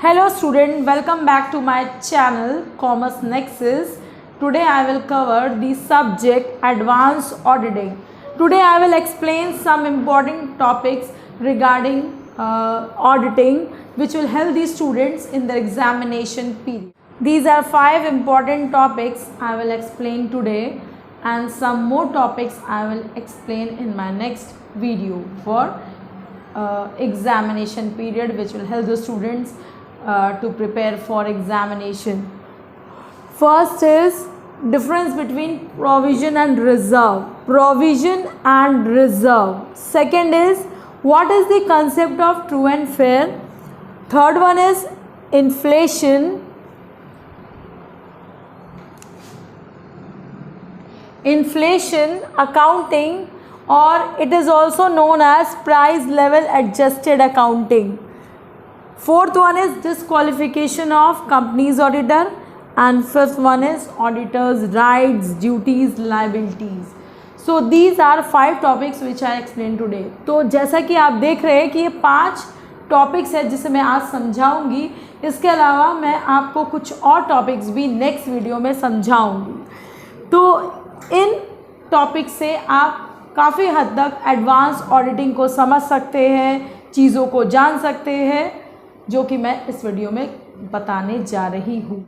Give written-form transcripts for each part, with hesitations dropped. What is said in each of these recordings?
Hello student, welcome back to my channel Commerce Nexus. Today I will cover the subject Advanced Auditing. Today I will explain some important topics regarding auditing which will help the students in their examination period. These are 5 important topics I will explain today, and some more topics I will explain in my next video for examination period, which will help the students to prepare for examination. First is difference between provision and reserve. Provision and reserve. Second is what is the concept of true and fair. Third one is inflation. Inflation accounting, or it is also known as price level adjusted accounting. Fourth one is disqualification of company's auditor, and fifth one is auditor's rights, duties, liabilities. So these are 5 topics which I explained today. तो जैसा कि आप देख रहे हैं कि ये 5 topics है जिसे मैं आज समझाऊंगी. इसके अलावा मैं आपको कुछ और टॉपिक्स भी नेक्स्ट वीडियो में समझाऊंगी. तो इन टॉपिक से आप काफ़ी हद तक एडवांस ऑडिटिंग को समझ सकते हैं, चीज़ों को जान सकते हैं, जो कि मैं इस वीडियो में बताने जा रही हूँ.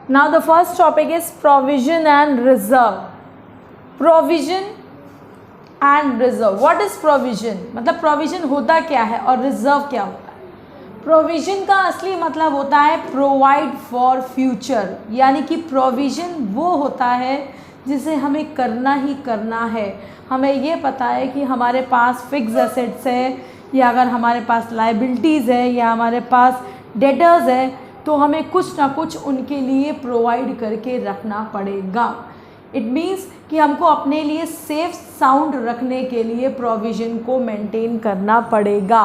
Now the first topic is provision and reserve. Provision and reserve. What is provision? मतलब प्रोविजन होता क्या है और रिजर्व क्या होता है? प्रोविजन का असली मतलब होता है प्रोवाइड फॉर फ्यूचर, यानी कि प्रोविजन वो होता है जिसे हमें करना ही करना है. हमें ये पता है कि हमारे पास फिक्स एसेट्स है, या अगर हमारे पास लाइबिलिटीज़ है, या हमारे पास डेटर्स है, तो हमें कुछ ना कुछ उनके लिए प्रोवाइड करके रखना पड़ेगा. इट मीन्स कि हमको अपने लिए सेफ साउंड रखने के लिए प्रोविज़न को मेंटेन करना पड़ेगा.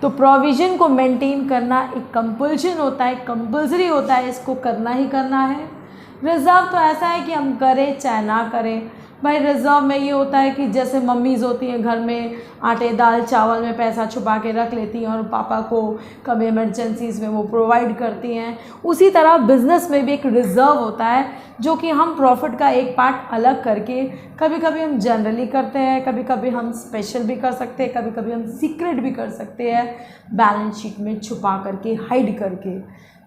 तो प्रोविज़न को मेंटेन करना एक कंपल्शन होता है, कंपल्सरी होता है, इसको करना ही करना है. रिज़र्व तो ऐसा है कि हम करें चाहे ना करें. भाई रिज़र्व में ये होता है कि जैसे मम्मीज़ होती हैं घर में आटे दाल चावल में पैसा छुपा के रख लेती हैं और पापा को कभी इमरजेंसीज़ में वो प्रोवाइड करती हैं, उसी तरह बिज़नेस में भी एक रिज़र्व होता है जो कि हम प्रॉफिट का एक पार्ट अलग करके कभी कभी हम जनरली करते हैं, कभी कभी हम स्पेशल भी कर सकते हैं, कभी कभी हम सीक्रेट भी कर सकते हैं, बैलेंस शीट में छुपा करके, हाइड करके.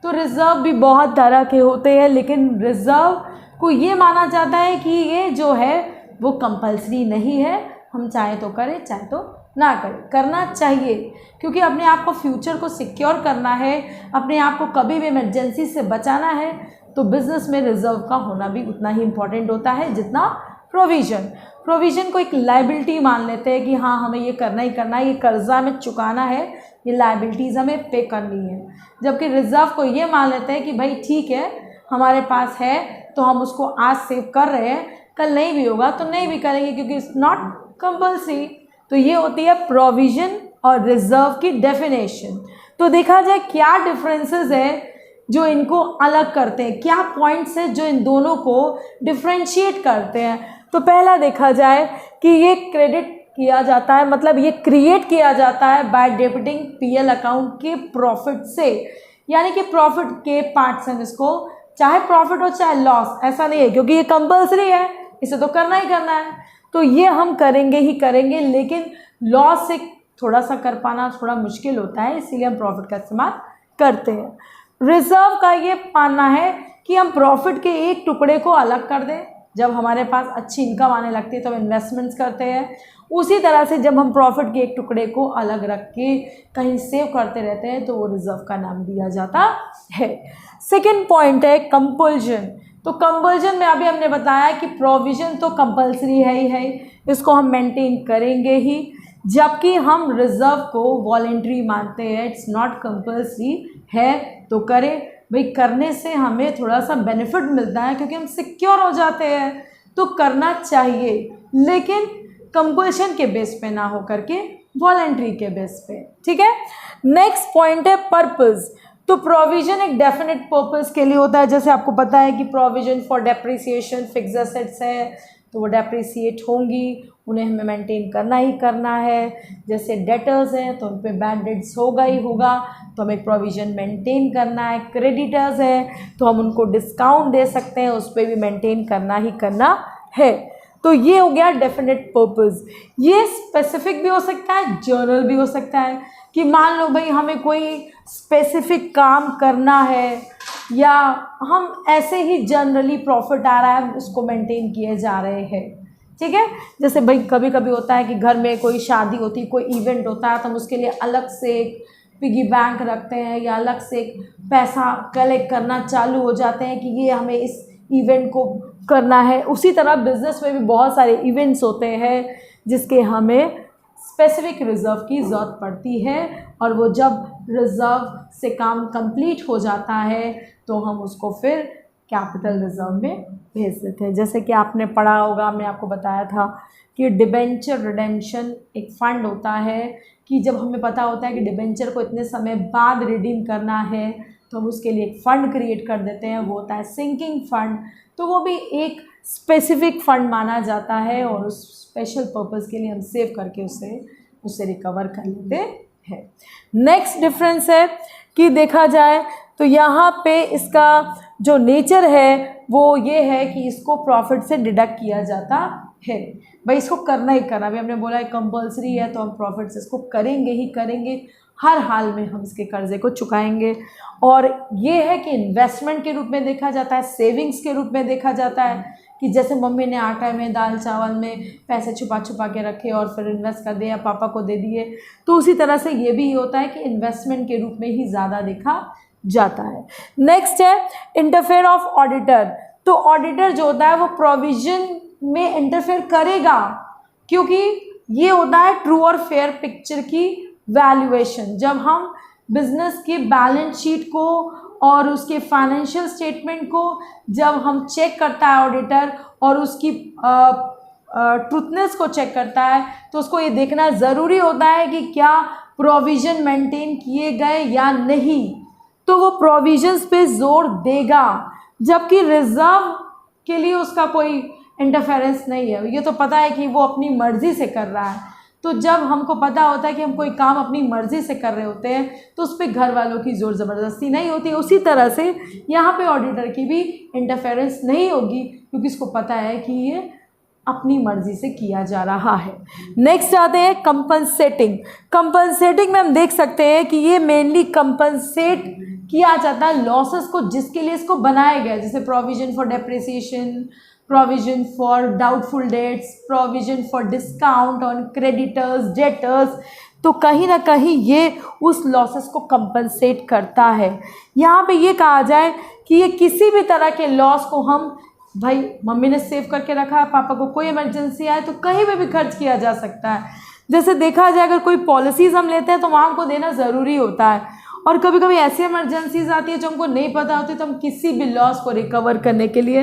तो रिज़र्व भी बहुत तरह के होते हैं, लेकिन रिज़र्व को ये माना जाता है कि ये जो है वो कंपल्सरी नहीं है. हम चाहे तो करें चाहे तो ना करें, करना चाहिए, क्योंकि अपने आप को फ्यूचर को सिक्योर करना है, अपने आप को कभी भी इमरजेंसी से बचाना है. तो बिज़नेस में रिज़र्व का होना भी उतना ही इम्पॉर्टेंट होता है जितना प्रोविज़न. प्रोविज़न को एक लाइबिलिटी मान लेते हैं कि हाँ हमें ये करना ही करना है, ये कर्जा हमें चुकाना है, ये लाइबिलिटीज़ हमें पे करनी है. जबकि रिज़र्व को ये मान लेते हैं कि भाई ठीक है हमारे पास है तो हम उसको आज सेव कर रहे हैं, कल नहीं भी होगा तो नहीं भी करेंगे क्योंकि इट्स नॉट कंपल्सरी. तो ये होती है प्रोविज़न और रिज़र्व की डेफिनेशन. तो देखा जाए क्या डिफरेंसेस है जो इनको अलग करते हैं, क्या पॉइंट्स है जो इन दोनों को डिफ्रेंशिएट करते हैं. तो पहला देखा जाए कि ये क्रेडिट किया जाता है, मतलब ये क्रिएट किया जाता है बाय डेबिटिंग पीएल अकाउंट के प्रॉफिट से, यानी कि प्रॉफिट के पार्ट से इसको चाहे प्रॉफिट हो चाहे लॉस, ऐसा नहीं है क्योंकि ये कंपल्सरी है, इसे तो करना ही करना है. तो ये हम करेंगे ही करेंगे, लेकिन लॉस से थोड़ा सा कर पाना थोड़ा मुश्किल होता है, इसीलिए हम प्रॉफिट का इस्तेमाल करते हैं. रिज़र्व का ये मानना है कि हम प्रॉफिट के एक टुकड़े को अलग कर दें. जब हमारे पास अच्छी इनकम आने लगती है तो हम इन्वेस्टमेंट्स करते हैं, उसी तरह से जब हम प्रॉफिट के एक टुकड़े को अलग रख के कहीं सेव करते रहते हैं तो वो रिज़र्व का नाम दिया जाता है. सेकेंड पॉइंट है कंपल्शन. तो कंपल्शन में अभी हमने बताया कि प्रोविज़न तो कंपल्सरी है ही है, इसको हम मेंटेन करेंगे ही, जबकि हम रिज़र्व को वॉलेंट्री मानते हैं. इट्स नॉट कंपल्सरी है तो करें भाई, करने से हमें थोड़ा सा बेनिफिट मिलता है क्योंकि हम सिक्योर हो जाते हैं, तो करना चाहिए, लेकिन कंपल्शन के बेस पे ना हो करके वॉलेंट्री के बेस पे. ठीक है. नेक्स्ट पॉइंट है पर्पस. तो प्रोविज़न एक डेफिनेट पर्पस के लिए होता है, जैसे आपको पता है कि provision for depreciation fix assets है, तो वो डेप्रिसिएट होंगी, उन्हें हमें मेंटेन करना ही करना है। जैसे डेटर्स हैं तो उन पे बैड डेट्स होगा ही होगा, तो हमें प्रोविज़न मेंटेन करना है। क्रेडिटर्स हैं तो हम उनको डिस्काउंट दे सकते हैं, उस पर भी मेंटेन करना ही करना है। तो ये हो गया डेफिनेट पर्पस। ये स्पेसिफिक भी हो सकता है, जर्नल भी हो सकता है कि मान लो भाई हमें कोई स्पेसिफिक काम करना है या हम ऐसे ही जनरली प्रॉफिट आ रहा है उसको मेंटेन किए जा रहे हैं, ठीक है। जैसे भाई कभी कभी होता है कि घर में कोई शादी होती है, कोई इवेंट होता है, तो हम उसके लिए अलग से एक पिगी बैंक रखते हैं या अलग से एक पैसा कलेक्ट करना चालू हो जाते हैं कि ये हमें इस इवेंट को करना है। उसी तरह बिजनेस में भी बहुत सारे इवेंट्स होते हैं जिसके हमें स्पेसिफिक रिज़र्व की ज़रूरत पड़ती है, और वो जब रिज़र्व से काम कंप्लीट हो जाता है तो हम उसको फिर कैपिटल रिज़र्व में भेज देते हैं। जैसे कि आपने पढ़ा होगा, हमने आपको बताया था कि डिबेंचर रिडेम्पशन एक फ़ंड होता है कि जब हमें पता होता है कि डिबेंचर को इतने समय बाद रिडीम करना है तो हम उसके लिए एक फ़ंड क्रिएट कर देते हैं, वो होता है सिंकिंग फ़ंड। तो वो भी एक स्पेसिफिक फ़ंड माना जाता है और उस स्पेशल पर्पस के लिए हम सेव करके उससे रिकवर कर लेते हैं। नेक्स्ट डिफरेंस है कि देखा जाए तो यहाँ पे इसका जो नेचर है वो ये है कि इसको प्रॉफिट से डिडक्ट किया जाता है। भाई इसको करना ही करना, अभी हमने बोला है कंपल्सरी है तो हम प्रॉफिट से इसको करेंगे ही करेंगे, हर हाल में हम इसके कर्जे को चुकाएंगे। और ये है कि इन्वेस्टमेंट के रूप में देखा जाता है, सेविंग्स के रूप में देखा जाता है कि जैसे मम्मी ने आटा में, दाल चावल में पैसे छुपा छुपा के रखे और फिर इन्वेस्ट कर दिए या पापा को दे दिए, तो उसी तरह से ये भी होता है कि इन्वेस्टमेंट के रूप में ही ज़्यादा देखा जाता है। नेक्स्ट है इंटरफेयर ऑफ ऑडिटर। तो ऑडिटर जो होता है वो प्रोविजन में इंटरफेयर करेगा, क्योंकि ये होता है ट्रू और फेयर पिक्चर की वैल्यूएशन। जब हम बिजनेस के बैलेंस शीट को और उसके फाइनेंशियल स्टेटमेंट को जब हम चेक करता है ऑडिटर और उसकी ट्रूथनेस को चेक करता है, तो उसको ये देखना ज़रूरी होता है कि क्या प्रोविज़न मेंटेन किए गए या नहीं, तो वो प्रोविजंस पे जोर देगा। जबकि रिजर्व के लिए उसका कोई इंटरफेरेंस नहीं है, ये तो पता है कि वो अपनी मर्ज़ी से कर रहा है। तो जब हमको पता होता है कि हम कोई काम अपनी मर्ज़ी से कर रहे होते हैं तो उस पर घर वालों की ज़ोर ज़बरदस्ती नहीं होती। उसी तरह से यहाँ पे ऑडिटर की भी इंटरफेरेंस नहीं होगी, क्योंकि इसको पता है कि ये अपनी मर्ज़ी से किया जा रहा है। नेक्स्ट आते हैं कंपनसेटिंग। कंपनसेटिंग में हम देख सकते हैं कि ये मेनली कंपनसेट किया जाता है लॉसेस को जिसके लिए इसको बनाया गया, जैसे provision for depreciation, provision for doubtful debts, provision for discount on creditors, debtors. तो कहीं ना कहीं ये उस लॉसेस को कंपनसेट करता है। यहाँ पे ये कहा जाए कि ये किसी भी तरह के लॉस को हम, भाई मम्मी ने सेव करके रखा है, पापा को कोई इमरजेंसी आए तो कहीं पे भी खर्च किया जा सकता है। जैसे देखा जाए अगर कोई पॉलिसीज़ हम लेते हैं तो वहाँ हमको देना ज़रूरी होता है, और कभी कभी ऐसी इमरजेंसीज आती है जो हमको नहीं पता होती, तो हम किसी भी लॉस को रिकवर करने के लिए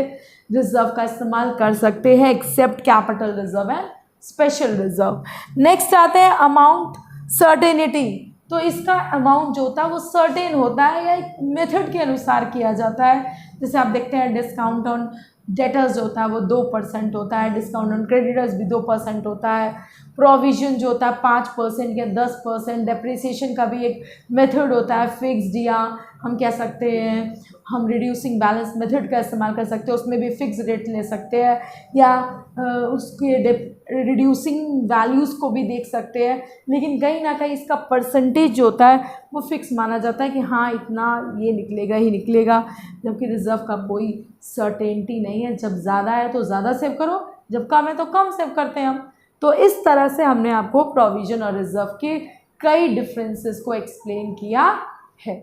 रिजर्व का इस्तेमाल कर सकते हैं, except capital reserve and special reserve. Next आते हैं अमाउंट सर्टेनिटी। तो इसका अमाउंट जो होता है वो सर्टेन होता है या एक मेथड के अनुसार किया जाता है। जैसे आप देखते हैं डिस्काउंट ऑन डेटर्स जो होता है वो 2% होता है, डिस्काउंट ऑन क्रेडिटर्स भी 2% होता है, प्रोविजन जो होता है 5% या 10%, डेप्रिसिएशन का भी एक मेथड होता है फिक्स्ड, या हम कह सकते हैं हम रिड्यूसिंग बैलेंस मेथड का इस्तेमाल कर सकते हैं, उसमें भी फिक्स रेट ले सकते हैं, या उसके रिड्यूसिंग वैल्यूज़ को भी देख सकते हैं। लेकिन कहीं ना कहीं इसका परसेंटेज जो होता है वो फिक्स माना जाता है कि हाँ इतना ये निकलेगा ही निकलेगा, जबकि रिज़र्व का कोई सर्टेनिटी नहीं है। जब ज़्यादा है तो ज़्यादा सेव करो, जब कम है तो कम सेव करते हैं हम। तो इस तरह से हमने आपको प्रोविजन और रिज़र्व के कई डिफरेंसेस को एक्सप्लेन किया है।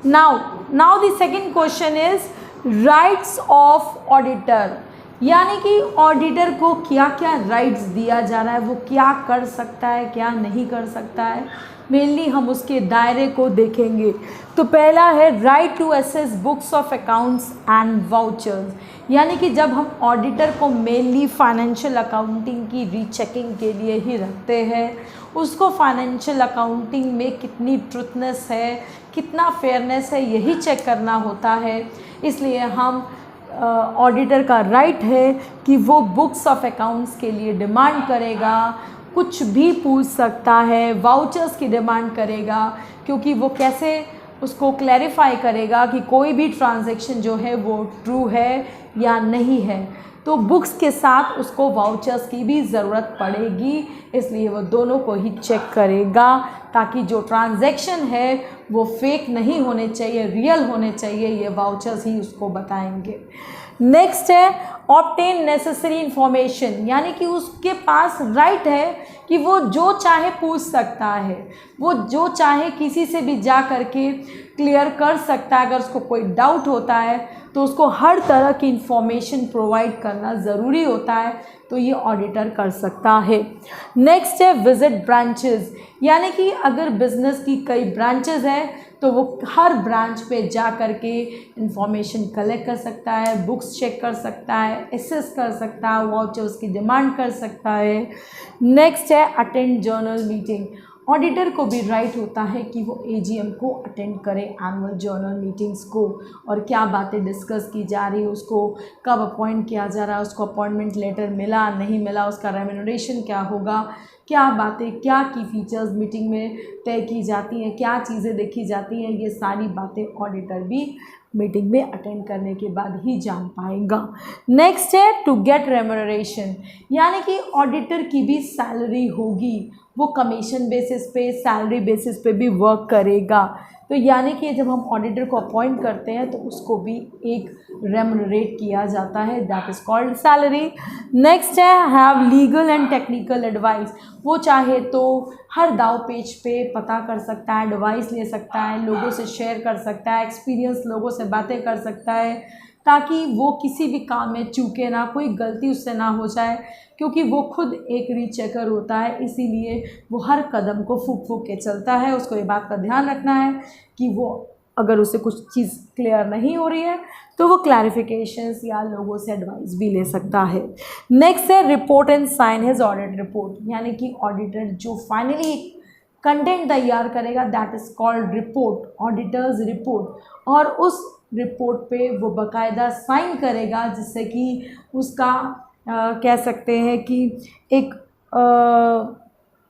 Now the second question is rights of auditor, यानी कि ऑडिटर को क्या क्या राइट्स दिया जा रहा है, वो क्या कर सकता है क्या नहीं कर सकता है। मेनली हम उसके दायरे को देखेंगे। तो पहला है right to access books of accounts and vouchers, यानी कि जब हम ऑडिटर को मेनली फाइनेंशियल अकाउंटिंग की रीचेकिंग के लिए ही रखते हैं, उसको फाइनेंशियल अकाउंटिंग में कितनी ट्रुथनेस है, कितना फेयरनेस है, यही चेक करना होता है। इसलिए हम ऑडिटर का राइट है कि वो बुक्स ऑफ अकाउंट्स के लिए डिमांड करेगा, कुछ भी पूछ सकता है, वाउचर्स की डिमांड करेगा, क्योंकि वो कैसे उसको क्लैरिफाई करेगा कि कोई भी ट्रांजैक्शन जो है वो ट्रू है या नहीं है। तो बुक्स के साथ उसको वाउचर्स की भी ज़रूरत पड़ेगी, इसलिए वो दोनों को ही चेक करेगा ताकि जो ट्रांजैक्शन है वो फेक नहीं होने चाहिए, रियल होने चाहिए, ये वाउचर्स ही उसको बताएंगे। नेक्स्ट है ऑब्टेन नेसेसरी इन्फॉर्मेशन, यानी कि उसके पास राइट है कि वो जो चाहे पूछ सकता है, वो जो चाहे किसी से भी जा करके क्लियर कर सकता है। अगर उसको कोई डाउट होता है तो उसको हर तरह की इन्फॉर्मेशन प्रोवाइड करना ज़रूरी होता है, तो ये ऑडिटर कर सकता है। नेक्स्ट है विजिट ब्रांचेस, यानी कि अगर बिजनेस की कई ब्रांचेस हैं तो वो हर ब्रांच पे जा कर के इंफॉर्मेशन कलेक्ट कर सकता है, बुक्स चेक कर सकता है, एसेस कर सकता है, वाउचर्स की डिमांड कर सकता है। नेक्स्ट है अटेंड जर्नल मीटिंग, ऑडिटर को भी राइट होता है कि वो एजीएम को अटेंड करे, एनुअल जर्नल मीटिंग्स को, और क्या बातें डिस्कस की जा रही है, उसको कब अपॉइंट किया जा रहा है, उसको अपॉइंटमेंट लेटर मिला नहीं मिला, उसका रेम्यूनरेशन क्या होगा, क्या बातें, क्या की फीचर्स मीटिंग में तय की जाती हैं, क्या चीज़ें देखी जाती हैं, ये सारी बातें ऑडिटर भी मीटिंग में अटेंड करने के बाद ही जान पाएगा। नेक्स्ट है टू गेट रेम्यूनरेशन, यानी कि ऑडिटर की भी सैलरी होगी, वो कमीशन बेसिस पे, सैलरी बेसिस पे भी वर्क करेगा। तो यानी कि जब हम ऑडिटर को अपॉइंट करते हैं तो उसको भी एक रेम्यूनरेट किया जाता है, that is called salary. Next है have legal and technical advice, वो चाहे तो हर दाव पेज पे पता कर सकता है, एडवाइस ले सकता है, लोगों से शेयर कर सकता है, एक्सपीरियंस लोगों से बातें कर सकता है, ताकि वो किसी भी काम में चूके ना, कोई गलती उससे ना हो जाए, क्योंकि वो खुद एक रीचेकर होता है, इसीलिए वो हर कदम को फूक फूक के चलता है। उसको ये बात का ध्यान रखना है कि वो अगर उसे कुछ चीज़ क्लियर नहीं हो रही है तो वो क्लैरिफिकेशंस या लोगों से एडवाइस भी ले सकता है। नेक्स्ट है report and sign his audit report, यानी कि ऑडिटर जो फाइनली कंटेंट तैयार करेगा that is called report, auditor's report, और उस रिपोर्ट पे वो बाकायदा साइन करेगा, जिससे कि उसका कह सकते हैं कि एक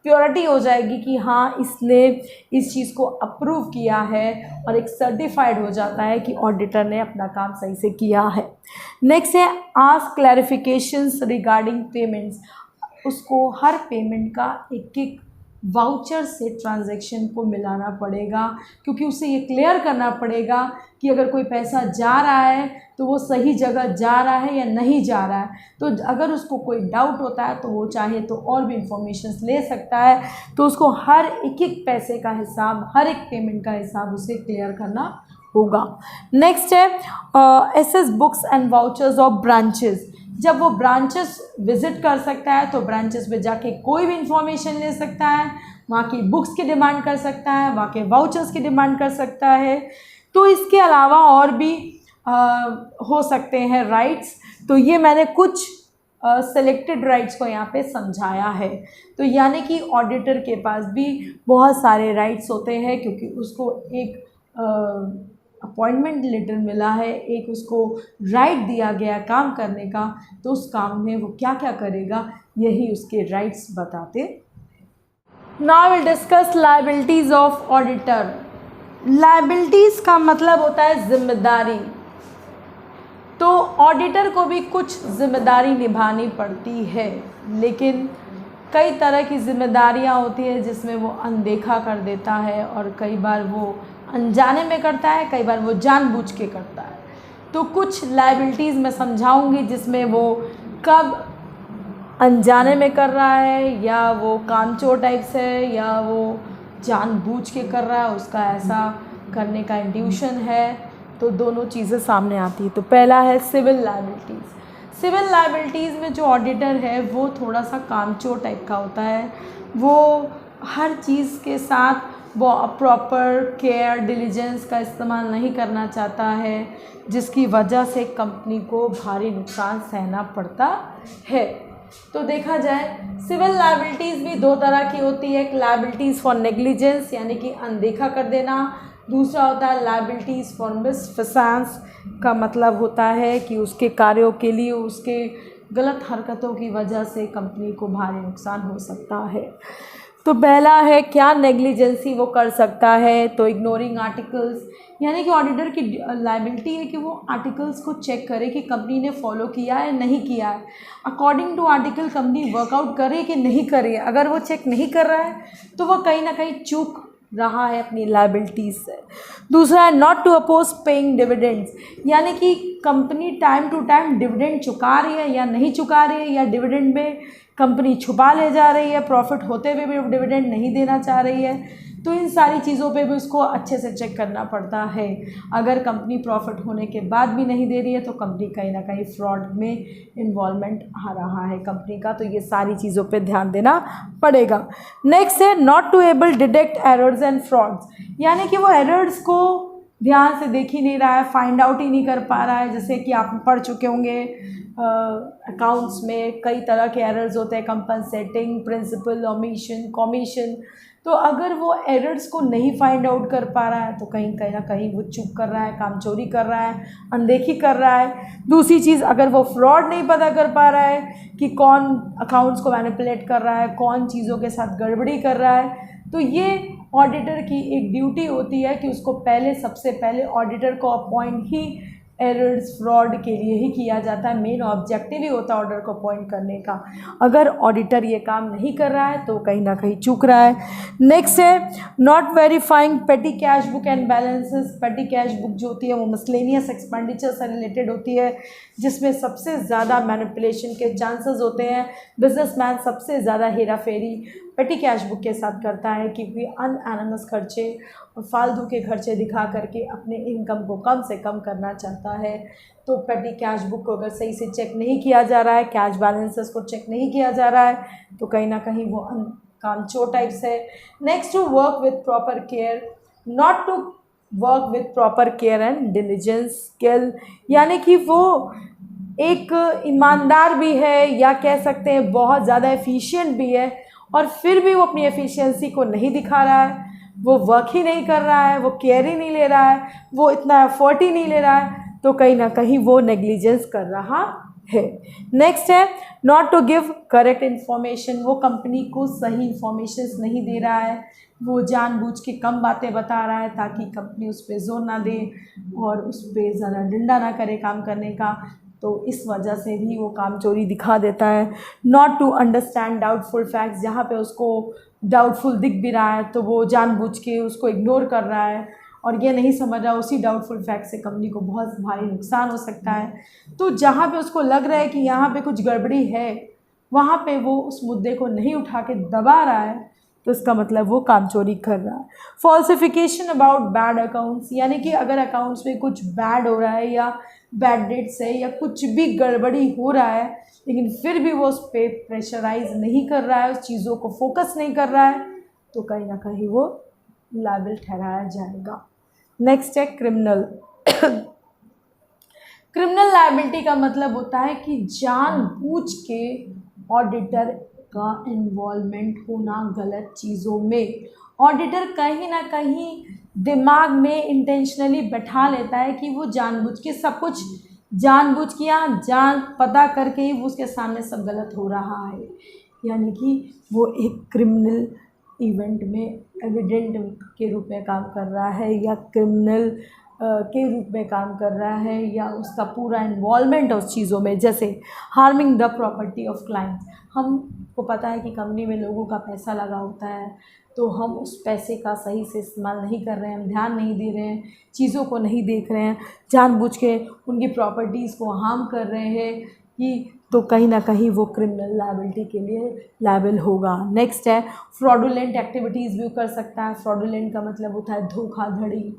प्योरिटी हो जाएगी कि हाँ इसने इस चीज़ को अप्रूव किया है, और एक सर्टिफाइड हो जाता है कि ऑडिटर ने अपना काम सही से किया है। नेक्स्ट है आस्क क्लैरिफिकेशंस रिगार्डिंग पेमेंट्स, उसको हर पेमेंट का एक एक वाउचर से ट्रांजैक्शन को मिलाना पड़ेगा, क्योंकि उसे ये क्लियर करना पड़ेगा कि अगर कोई पैसा जा रहा है तो वो सही जगह जा रहा है या नहीं जा रहा है। तो अगर उसको कोई डाउट होता है तो वो चाहे तो और भी इंफॉर्मेशन ले सकता है, तो उसको हर एक एक पैसे का हिसाब, हर एक पेमेंट का हिसाब उसे क्लियर करना होगा। नेक्स्ट है access books and vouchers of branches, जब वो ब्रांचेस विज़िट कर सकता है तो ब्रांचेस पे जाके कोई भी इंफॉर्मेशन ले सकता है, वहाँ की बुक्स की डिमांड कर सकता है, वहाँ के वाउचर्स की डिमांड कर सकता है। तो इसके अलावा और भी हो सकते हैं राइट्स, तो ये मैंने कुछ सेलेक्टेड राइट्स को यहाँ पे समझाया है। तो यानी कि ऑडिटर के पास भी बहुत सारे राइट्स होते हैं, क्योंकि उसको एक अपॉइंटमेंट लेटर मिला है, एक उसको राइट दिया गया काम करने का, तो उस काम में वो क्या क्या करेगा यही उसके राइट्स बताते। Now will discuss liabilities of auditor. Liabilities का मतलब होता है जिम्मेदारी, तो ऑडिटर को भी कुछ जिम्मेदारी निभानी पड़ती है, लेकिन कई तरह की जिम्मेदारियां होती है जिसमें वो अनदेखा कर देता है, और कई बार वो अनजाने में करता है, कई बार वो जानबूझ के करता है। तो कुछ लायबिलिटीज़ मैं समझाऊंगी जिसमें वो कब अनजाने में कर रहा है, या वो कामचोर टाइप से है, या वो जानबूझ के कर रहा है, उसका ऐसा करने का इंट्यूशन है। तो दोनों चीज़ें सामने आती है। तो पहला है सिविल लायबिलिटीज़। सिविल लायबिलिटीज़ में जो ऑडिटर है वो थोड़ा सा कामचोर टाइप का होता है, वो हर चीज़ के साथ वो प्रॉपर केयर डिलीजेंस का इस्तेमाल नहीं करना चाहता है, जिसकी वजह से कंपनी को भारी नुकसान सहना पड़ता है। तो देखा जाए सिविल लायबिलिटीज़ भी दो तरह की होती है, एक लायबिलिटीज़ फॉर नेग्लिजेंस यानी कि अनदेखा कर देना, दूसरा होता है लायबिलिटीज़ फॉर मिसफिसेंस, का मतलब होता है कि उसके कार्यों के लिए उसके गलत हरकतों की वजह से कंपनी को भारी नुकसान हो सकता है। तो पहला है क्या नेग्लिजेंसी वो कर सकता है, तो इग्नोरिंग आर्टिकल्स, यानी कि ऑडिटर की लायबिलिटी है कि वो आर्टिकल्स को चेक करे कि कंपनी ने फॉलो किया है नहीं किया है, according to article company work out करे कि नहीं करे। अगर वो चेक नहीं कर रहा है तो वो कहीं ना कहीं चूक रहा है अपनी लायबिलिटीज़ से। दूसरा है not to oppose paying dividends, यानी कि company time to time dividend चुका रही है या नहीं चुका रही है, या डिविडेंड में कंपनी छुपा ले जा रही है, प्रॉफिट होते हुए भी डिविडेंड नहीं देना चाह रही है। तो इन सारी चीज़ों पे भी उसको अच्छे से चेक करना पड़ता है। अगर कंपनी प्रॉफिट होने के बाद भी नहीं दे रही है तो कंपनी कहीं ना कहीं फ्रॉड में इन्वॉल्वमेंट आ रहा है कंपनी का, तो ये सारी चीज़ों पे ध्यान देना पड़ेगा। नेक्स्ट है not to able detect errors and frauds, यानी कि वो एरर्स को ध्यान से देख ही नहीं रहा है, फाइंड आउट ही नहीं कर पा रहा है। जैसे कि आप पढ़ चुके होंगे अकाउंट्स में कई तरह के एरर्स होते हैं, कंपनसेटिंग, प्रिंसिपल, ओमिशन, कमीशन। तो अगर वो एरर्स को नहीं फाइंड आउट कर पा रहा है तो कहीं कहीं ना कहीं वो चूक कर रहा है, काम चोरी कर रहा है, अनदेखी कर रहा है। दूसरी चीज़, अगर वो फ्रॉड नहीं पता कर पा रहा है कि कौन अकाउंट्स को मैनिपुलेट कर रहा है, कौन चीज़ों के साथ गड़बड़ी कर रहा है, तो ये ऑडिटर की एक ड्यूटी होती है कि उसको सबसे पहले ऑडिटर को अपॉइंट ही एरर्स फ्रॉड के लिए ही किया जाता है। मेन ऑब्जेक्टिव ही होता है ऑडिटर को अपॉइंट करने का। अगर ऑडिटर ये काम नहीं कर रहा है तो कहीं ना कहीं चूक रहा है। नेक्स्ट है नॉट वेरीफाइंग पेटी कैश बुक एंड बैलेंसेस। पेटी कैश बुक जो होती है वो मिसलेनियस एक्सपेंडिचर से रिलेटेड होती है, जिसमें सबसे ज़्यादा मैनिपुलेशन के चांसेस होते हैं। बिजनेसमैन सबसे ज़्यादा हेरा फेरी पेटी कैश बुक के साथ करता है, क्योंकि अनएनमस खर्चे और फालतू के खर्चे दिखा करके अपने इनकम को कम से कम करना चाहता है। तो पेटी कैश बुक को अगर सही से चेक नहीं किया जा रहा है, कैश बैलेंसेस को चेक नहीं किया जा रहा है, तो कहीं ना कहीं वो कामचोर टाइप्स है। Next to work with proper care, not to work with proper care and diligence skill, यानी कि वो एक ईमानदार भी है या कह सकते हैं बहुत ज़्यादा एफिशिएंट भी है, और फिर भी वो अपनी एफिशिएंसी को नहीं दिखा रहा है, वो वर्क ही नहीं कर रहा है, वो केयर ही नहीं ले रहा है, वो इतना एफर्ट ही नहीं ले रहा है, तो कहीं ना कहीं वो नेग्लिजेंस कर रहा है। नेक्स्ट है not to give correct information, वो कंपनी को सही इन्फॉर्मेशन नहीं दे रहा है, वो जानबूझ के कम बातें बता रहा है ताकि कंपनी उस पर जोर ना दे और उस पर ज़्यादा डंडा ना करे काम करने का, तो इस वजह से भी वो काम चोरी दिखा देता है। Not to understand doubtful facts, जहाँ पे उसको डाउटफुल दिख भी रहा है तो वो जानबूझ के उसको इग्नोर कर रहा है और ये नहीं समझ रहा उसी डाउटफुल फैक्ट से कंपनी को बहुत भारी नुकसान हो सकता है। तो जहाँ पे उसको लग रहा है कि यहाँ पे कुछ गड़बड़ी है, वहाँ पे वो उस मुद्दे को नहीं उठा के दबा रहा है, तो इसका मतलब वो काम चोरी कर रहा है। फॉल्सिफिकेशन अबाउट बैड अकाउंट्स, यानी कि अगर अकाउंट्स में कुछ बैड हो रहा है या बैड डेट्स है या कुछ भी गड़बड़ी हो रहा है, लेकिन फिर भी वो उस पर प्रेशराइज नहीं कर रहा है, उस चीज़ों को फोकस नहीं कर रहा है, तो कहीं ना कहीं वो लायबल ठहराया जाएगा। नेक्स्ट है क्रिमिनल। क्रिमिनल लायबिलिटी का मतलब होता है कि जानबूझ के ऑडिटर का इन्वॉल्वमेंट होना गलत चीज़ों में। ऑडिटर कहीं ना कहीं दिमाग में इंटेंशनली बैठा लेता है कि वो जानबूझ के सब कुछ जानबूझ के या जान पता करके ही उसके सामने सब गलत हो रहा है, यानी कि वो एक क्रिमिनल इवेंट में एविडेंट के रूप में काम कर रहा है या क्रिमिनल के रूप में काम कर रहा है, या उसका पूरा इन्वॉल्वमेंट है उस चीज़ों में। जैसे harming the property of clients, हमको पता है कि कंपनी में लोगों का पैसा लगा होता है, तो हम उस पैसे का सही से इस्तेमाल नहीं कर रहे हैं, हम ध्यान नहीं दे रहे हैं, चीज़ों को नहीं देख रहे हैं, जानबूझ के उनकी प्रॉपर्टीज़ को हार्म कर रहे हैं कि, तो कहीं ना कहीं वो क्रिमिनल लायबिलिटी के लिए लायबल होगा। नेक्स्ट है फ्रॉडुलेंट एक्टिविटीज़ भी कर सकता है। फ्रॉडुलेंट का मतलब होता है धोखाधड़ी,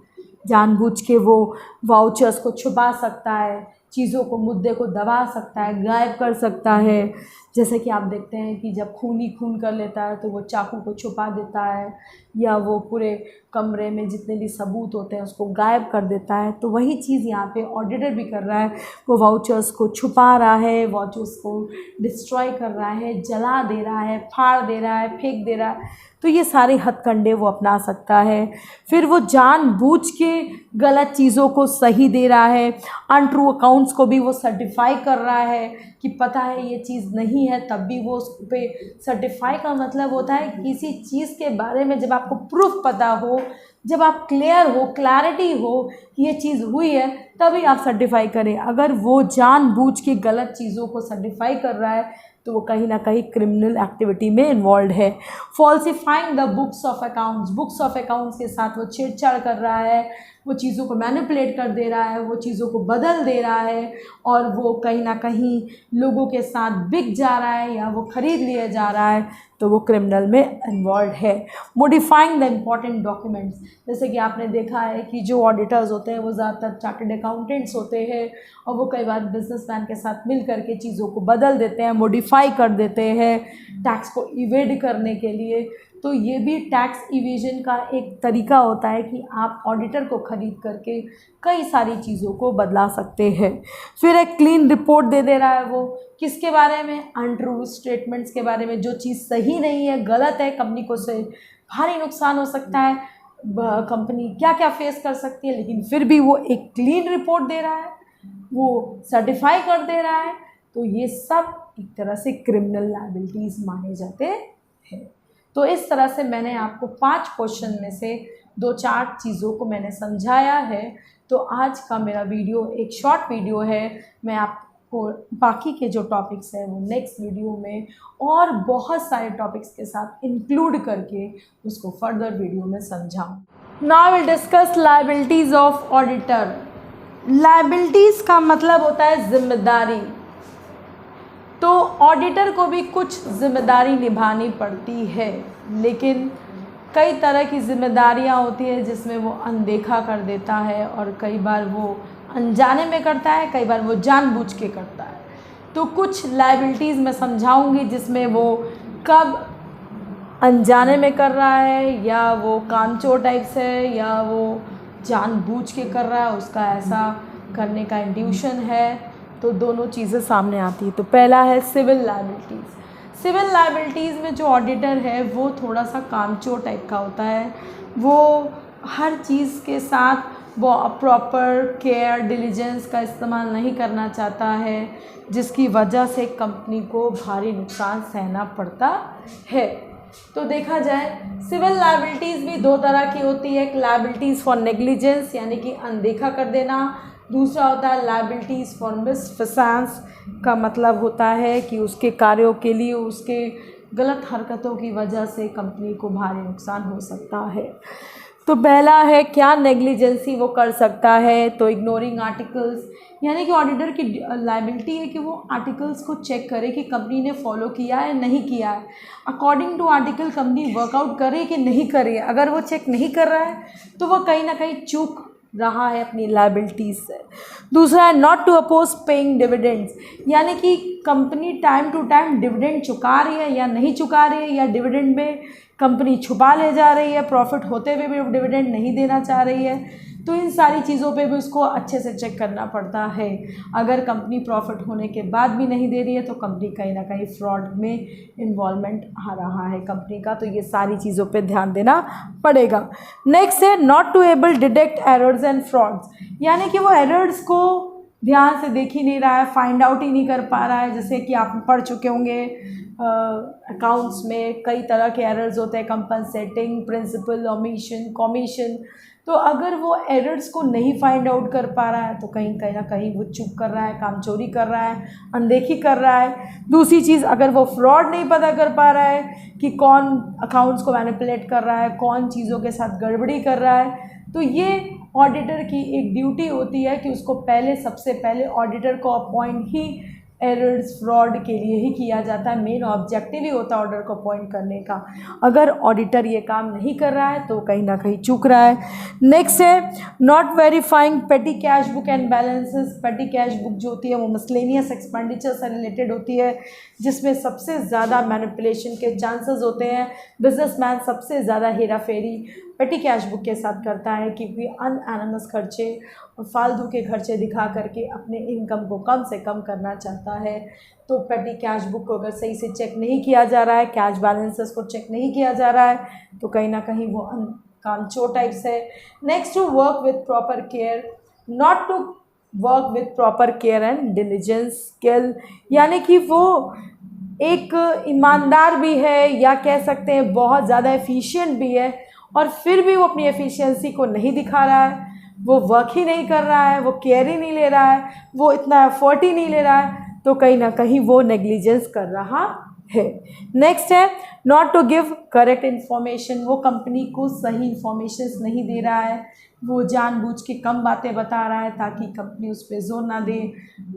जानबूझ के वो वाउचर्स को छुपा सकता है, चीज़ों को मुद्दे को दबा सकता है, गायब कर सकता है, जैसे कि आप देखते हैं कि जब खूनी खून कर लेता है तो वो चाकू को छुपा देता है, या वो पूरे कमरे में जितने भी सबूत होते हैं उसको गायब कर देता है। तो वही चीज़ यहाँ पे ऑडिटर भी कर रहा है, वो वाउचर्स को छुपा रहा है, वाउचर्स को डिस्ट्रॉय कर रहा है, जला दे रहा है, फाड़ दे रहा है, फेंक दे रहा है। तो ये सारे हथकंडे वो अपना सकता है। फिर वो जानबूझ के गलत चीज़ों को सही दे रहा है, अनट्रू अकाउंट्स को भी वो सर्टिफाई कर रहा है कि पता है ये चीज़ नहीं है, तब भी वो उस पे सर्टिफाई का मतलब होता है किसी चीज़ के बारे में जब आपको प्रूफ पता हो, जब आप क्लियर हो, क्लैरिटी हो कि ये चीज़ हुई है, तभी आप सर्टिफाई करें। अगर वो जानबूझ के गलत चीज़ों को सर्टिफाई कर रहा है तो वो कहीं ना कहीं क्रिमिनल एक्टिविटी में इन्वॉल्व है। फॉल्सिफाइंग the books of accounts, books of accounts के साथ वो छेड़छाड़ कर रहा है, वो चीज़ों को मैनिपुलेट कर दे रहा है, वो चीज़ों को बदल दे रहा है, और वो कहीं ना कहीं लोगों के साथ बिक जा रहा है या वो ख़रीद लिया जा रहा है, तो वो क्रिमिनल में इन्वॉल्व है। मॉडिफाइंग द इम्पॉर्टेंट डॉक्यूमेंट्स, जैसे कि आपने देखा है कि जो ऑडिटर्स होते हैं वो ज़्यादातर चार्टर्ड अकाउंटेंट्स होते हैं, और वो कई बार बिजनेसमैन के साथ मिल करके चीज़ों को बदल देते हैं, मॉडिफाई कर देते हैं टैक्स को इवेड करने के लिए। तो ये भी टैक्स इवेजन का एक तरीका होता है कि आप ऑडिटर को ख़रीद करके कई सारी चीज़ों को बदला सकते हैं। फिर एक क्लीन रिपोर्ट दे रहा है वो, किसके बारे में? अनट्रू स्टेटमेंट्स के बारे में, जो चीज़ सही नहीं है, गलत है, कंपनी को से भारी नुकसान हो सकता है, कंपनी क्या क्या फेस कर सकती है, लेकिन फिर भी वो एक क्लीन रिपोर्ट दे रहा है, वो सर्टिफाई कर दे रहा है। तो ये सब एक तरह से क्रिमिनल लायबिलिटीज़ माने जाते हैं। तो इस तरह से मैंने आपको 5 क्वेश्चन में से 2-4 चीज़ों को मैंने समझाया है। तो आज का मेरा वीडियो एक शॉर्ट वीडियो है, मैं आपको बाकी के जो टॉपिक्स हैं वो नेक्स्ट वीडियो में और बहुत सारे टॉपिक्स के साथ इंक्लूड करके उसको फर्दर वीडियो में समझाऊँ। Now will discuss liabilities of auditor. Liabilities का मतलब होता है जिम्मेदारी। तो ऑडिटर को भी कुछ जिम्मेदारी निभानी पड़ती है, लेकिन कई तरह की जिम्मेदारियां होती है जिसमें वो अनदेखा कर देता है, और कई बार वो अनजाने में करता है, कई बार वो जानबूझ के करता है। तो कुछ लायबिलिटीज़ मैं समझाऊंगी जिसमें वो कब अनजाने में कर रहा है, या वो कामचोर टाइप से, या वो जानबूझ के कर रहा है, उसका ऐसा करने का इंट्यूशन है। तो दोनों चीज़ें सामने आती है। तो पहला है सिविल लायबिलिटीज़। सिविल लायबिलिटीज़ में जो ऑडिटर है वो थोड़ा सा कामचोर टाइप का होता है। वो हर चीज़ के साथ वो प्रॉपर केयर डिलीजेंस का इस्तेमाल नहीं करना चाहता है, जिसकी वजह से कंपनी को भारी नुकसान सहना पड़ता है। तो देखा जाए सिविल लायबिलिटीज़ भी 2 तरह की होती है। एक लायबिलिटीज़ फॉर नेग्लिजेंस यानी कि अनदेखा कर देना, दूसरा होता है लायबिलिटीज़ फॉर मिसफिसांस का मतलब होता है कि उसके कार्यों के लिए उसके गलत हरकतों की वजह से कंपनी को भारी नुकसान हो सकता है। तो पहला है क्या नेग्लिजेंसी वो कर सकता है, तो इग्नोरिंग आर्टिकल्स, यानी कि ऑडिटर की लायबिलिटी है कि वो आर्टिकल्स को चेक करे कि कंपनी ने फॉलो किया है नहीं किया है, according to article company work out करे कि नहीं करे। अगर वो चेक नहीं कर रहा है तो वो कहीं ना कहीं चूक रहा है अपनी लायबिलिटीज़ से। दूसरा है not to oppose paying dividends, यानी कि company time to time dividend चुका रही है या नहीं चुका रही है, या डिविडेंड में कंपनी छुपा ले जा रही है, प्रॉफिट होते हुए भी डिविडेंड नहीं देना चाह रही है। तो इन सारी चीज़ों पे भी उसको अच्छे से चेक करना पड़ता है। अगर कंपनी प्रॉफिट होने के बाद भी नहीं दे रही है तो कंपनी कहीं ना कहीं फ्रॉड में इन्वॉल्वमेंट आ रहा है कंपनी का। तो ये सारी चीज़ों पे ध्यान देना पड़ेगा। नेक्स्ट है not to able detect errors and frauds, यानी कि वो एरर्स को ध्यान से देख ही नहीं रहा है, फाइंड आउट ही नहीं कर पा रहा है। जैसे कि आप पढ़ चुके होंगे अकाउंट्स में कई तरह के एरर्स होते हैं, कंपनसेटिंग, प्रिंसिपल, ओमिशन, कमीशन। तो अगर वो एरर्स को नहीं फाइंड आउट कर पा रहा है तो कहीं ना कहीं वो चूक कर रहा है, कामचोरी कर रहा है, अनदेखी कर रहा है। दूसरी चीज़, अगर वो फ्रॉड नहीं पता कर पा रहा है कि कौन अकाउंट्स को मैनिपुलेट कर रहा है, कौन चीज़ों के साथ गड़बड़ी कर रहा है, तो ये ऑडिटर की एक ड्यूटी होती है कि उसको सबसे पहले ऑडिटर को अपॉइंट ही एरर्स फ्रॉड के लिए ही किया जाता है। मेन ऑब्जेक्टिव ही होता है ऑर्डर को अपॉइंट करने का। अगर ऑडिटर ये काम नहीं कर रहा है तो कहीं ना कहीं चूक रहा है। नेक्स्ट है नॉट वेरीफाइंग पेटी कैश बुक एंड बैलेंसेस। पेटी कैश बुक जो होती है वो मिसलेनियस एक्सपेंडिचर से रिलेटेड होती है, जिसमें सबसे ज़्यादा मैनिपुलेशन के चांसेस होते हैं। बिजनेसमैन सबसे ज़्यादा हेरा फेरी पेटी कैश बुक के साथ करता है, क्योंकि अनएनमस खर्चे और फालतू के खर्चे दिखा करके अपने इनकम को कम से कम करना चाहता है। तो पेटी कैश बुक को अगर सही से चेक नहीं किया जा रहा है, कैश बैलेंसेस को चेक नहीं किया जा रहा है, तो कहीं ना कहीं वो कामचोर टाइप्स है। Next to work with proper care, not to work with proper care and diligence skill, यानी कि वो एक ईमानदार भी है या कह सकते हैं बहुत ज़्यादा एफिशिएंट भी है, और फिर भी वो अपनी एफिशिएंसी को नहीं दिखा रहा है, वो वर्क ही नहीं कर रहा है, वो केयर ही नहीं ले रहा है, वो इतना एफर्ट ही नहीं ले रहा है, तो कहीं ना कहीं वो नेग्लिजेंस कर रहा है। नेक्स्ट है not to give correct information, वो कंपनी को सही इन्फॉर्मेशन नहीं दे रहा है, वो जानबूझ के कम बातें बता रहा है ताकि कंपनी उस पर जोर ना दे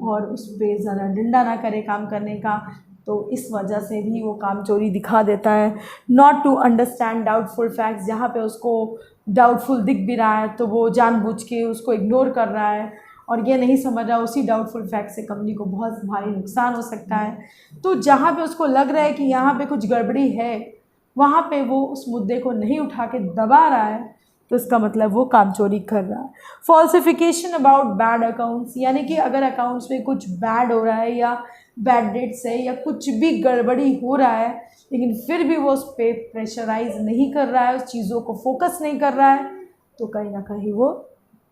और उस पर ज़्यादा डंडा ना करे काम करने का, तो इस वजह से भी वो काम चोरी दिखा देता है। Not to understand doubtful facts, जहाँ पे उसको डाउटफुल दिख भी रहा है तो वो जानबूझ के उसको इग्नोर कर रहा है और ये नहीं समझ रहा उसी डाउटफुल फैक्ट से कंपनी को बहुत भारी नुकसान हो सकता है। तो जहाँ पे उसको लग रहा है कि यहाँ पे कुछ गड़बड़ी है, वहाँ पे वो उस मुद्दे को नहीं उठा के दबा रहा है, तो इसका मतलब वो काम चोरी कर रहा है। फॉल्सिफिकेशन अबाउट बैड अकाउंट्स, यानी कि अगर अकाउंट्स में कुछ बैड हो रहा है या बैड डेट्स है या कुछ भी गड़बड़ी हो रहा है, लेकिन फिर भी वो उस पर प्रेशराइज नहीं कर रहा है, उस चीज़ों को फोकस नहीं कर रहा है, तो कहीं ना कहीं वो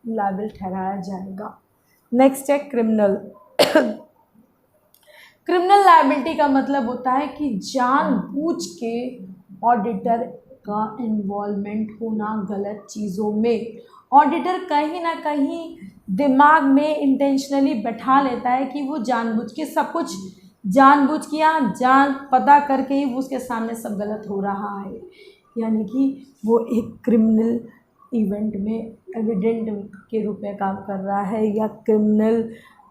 लायबल ठहराया जाएगा। नेक्स्ट है क्रिमिनल। क्रिमिनल लायबिलिटी का मतलब होता है कि जानबूझ के ऑडिटर का इन्वॉल्वमेंट होना गलत चीज़ों में। ऑडिटर कहीं ना कहीं दिमाग में इंटेंशनली बैठा लेता है कि वो जानबूझ के सब कुछ जानबूझ के या जान पता करके ही वो उसके सामने सब गलत हो रहा है, यानी कि वो एक क्रिमिनल इवेंट में एविडेंट के रूप में काम कर रहा है या क्रिमिनल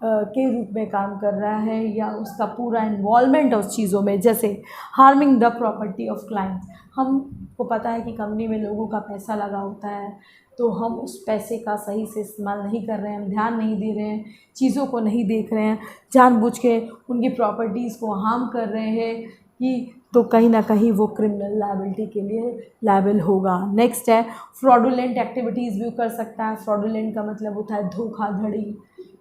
के रूप में काम कर रहा है, या उसका पूरा इन्वॉल्वमेंट है उस चीज़ों में। जैसे harming the property of clients, हमको पता है कि कंपनी में लोगों का पैसा लगा होता है, तो हम उस पैसे का सही से इस्तेमाल नहीं कर रहे हैं, हम ध्यान नहीं दे रहे हैं, चीज़ों को नहीं देख रहे हैं, जानबूझ के उनकी प्रॉपर्टीज़ को हार्म कर रहे हैं कि, तो कहीं ना कहीं वो क्रिमिनल लायबिलिटी के लिए लायबल होगा। नेक्स्ट है फ्रॉडुलेंट एक्टिविटीज़ भी कर सकता है। फ्रॉडुलेंट का मतलब होता है धोखाधड़ी,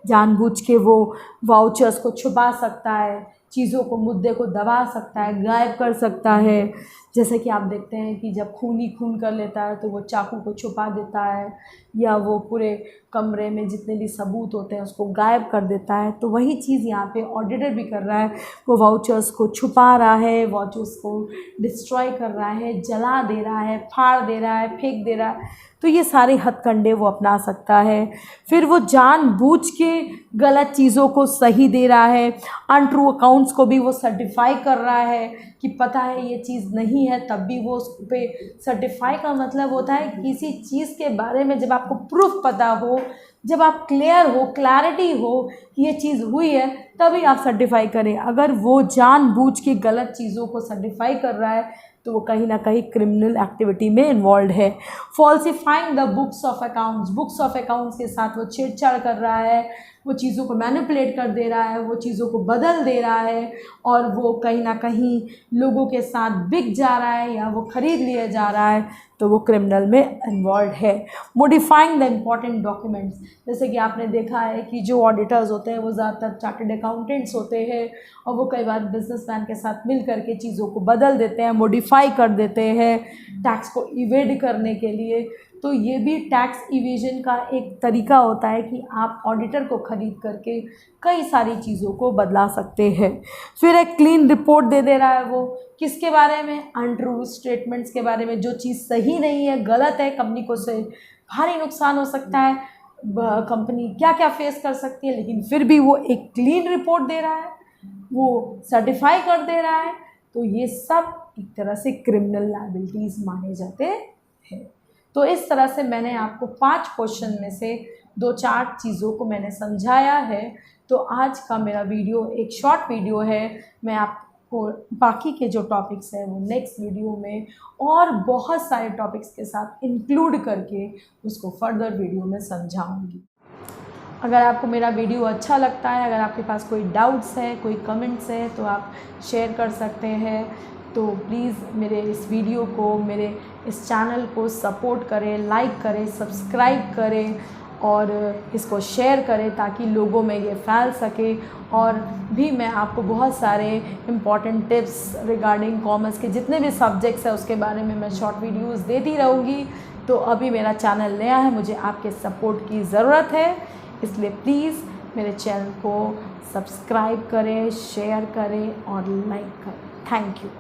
जानबूझ के वो वाउचर्स को छुपा सकता है, चीज़ों को मुद्दे को दबा सकता है, गायब कर सकता है। जैसे कि आप देखते हैं कि जब खूनी खून कर लेता है तो वो चाकू को छुपा देता है, या वो पूरे कमरे में जितने भी सबूत होते हैं उसको गायब कर देता है। तो वही चीज़ यहाँ पे ऑडिटर भी कर रहा है, वो वाउचर्स को छुपा रहा है, वाउचर्स को डिस्ट्रॉय कर रहा है, जला दे रहा है, फाड़ दे रहा है, फेंक दे रहा है। तो ये सारे हथकंडे वो अपना सकता है। फिर वो जानबूझ के गलत चीज़ों को सही दे रहा है, अनट्रू अकाउंट्स को भी वो सर्टिफाई कर रहा है कि पता है ये चीज़ नहीं है, तब भी वो उस पे सर्टिफाई का मतलब होता है किसी चीज़ के बारे में जब आपको प्रूफ पता हो, जब आप क्लियर हो, क्लैरिटी हो कि ये चीज़ हुई है, तभी आप सर्टिफाई करें। अगर वो जानबूझ के गलत चीज़ों को सर्टिफाई कर रहा है तो वो कहीं ना कहीं क्रिमिनल एक्टिविटी में इन्वॉल्व है। फॉल्सिफाइंग the books of accounts, books of accounts के साथ वो छेड़छाड़ कर रहा है, वो चीज़ों को मैनिपुलेट कर दे रहा है, वो चीज़ों को बदल दे रहा है, और वो कहीं ना कहीं लोगों के साथ बिक जा रहा है या वो ख़रीद लिया जा रहा है, तो वो क्रिमिनल में इन्वॉल्व है। मॉडिफाइंग द इम्पॉर्टेंट डॉक्यूमेंट्स, जैसे कि आपने देखा है कि जो ऑडिटर्स होते हैं वो ज़्यादातर चार्टर्ड अकाउंटेंट्स होते हैं, और वो कई बार बिजनेसमैन के साथ मिल करके चीज़ों को बदल देते हैं, मॉडिफाई कर देते हैं टैक्स को इवेड करने के लिए। तो ये भी टैक्स इवेजन का एक तरीका होता है कि आप ऑडिटर को ख़रीद करके कई सारी चीज़ों को बदला सकते हैं। फिर एक क्लीन रिपोर्ट दे रहा है वो किसके बारे में, अनट्रू स्टेटमेंट्स के बारे में, जो चीज़ सही नहीं है, गलत है, कंपनी को से भारी नुकसान हो सकता है, कंपनी क्या क्या फेस कर सकती है, लेकिन फिर भी वो एक क्लीन रिपोर्ट दे रहा है, वो सर्टिफाई कर दे रहा है। तो ये सब एक तरह से क्रिमिनल लायबिलिटीज़ माने जाते हैं। तो इस तरह से मैंने आपको 5 क्वेश्चन में से 2-4 चीज़ों को मैंने समझाया है। तो आज का मेरा वीडियो एक शॉर्ट वीडियो है। मैं आपको बाकी के जो टॉपिक्स हैं वो नेक्स्ट वीडियो में और बहुत सारे टॉपिक्स के साथ इंक्लूड करके उसको फर्दर वीडियो में समझाऊंगी। अगर आपको मेरा वीडियो अच्छा लगता है, अगर आपके पास कोई डाउट्स है, कोई कमेंट्स है, तो आप शेयर कर सकते हैं। तो प्लीज़ मेरे इस वीडियो को, मेरे इस चैनल को सपोर्ट करें, लाइक करें, सब्सक्राइब करें और इसको शेयर करें ताकि लोगों में ये फैल सके। और भी मैं आपको बहुत सारे इम्पॉर्टेंट टिप्स रिगार्डिंग कॉमर्स के जितने भी सब्जेक्ट्स हैं उसके बारे में मैं शॉर्ट वीडियोज़ देती रहूँगी। तो अभी मेरा चैनल नया है, मुझे आपके सपोर्ट की ज़रूरत है, इसलिए प्लीज़ मेरे चैनल को सब्सक्राइब करें, शेयर करें और लाइक करें। Thank you.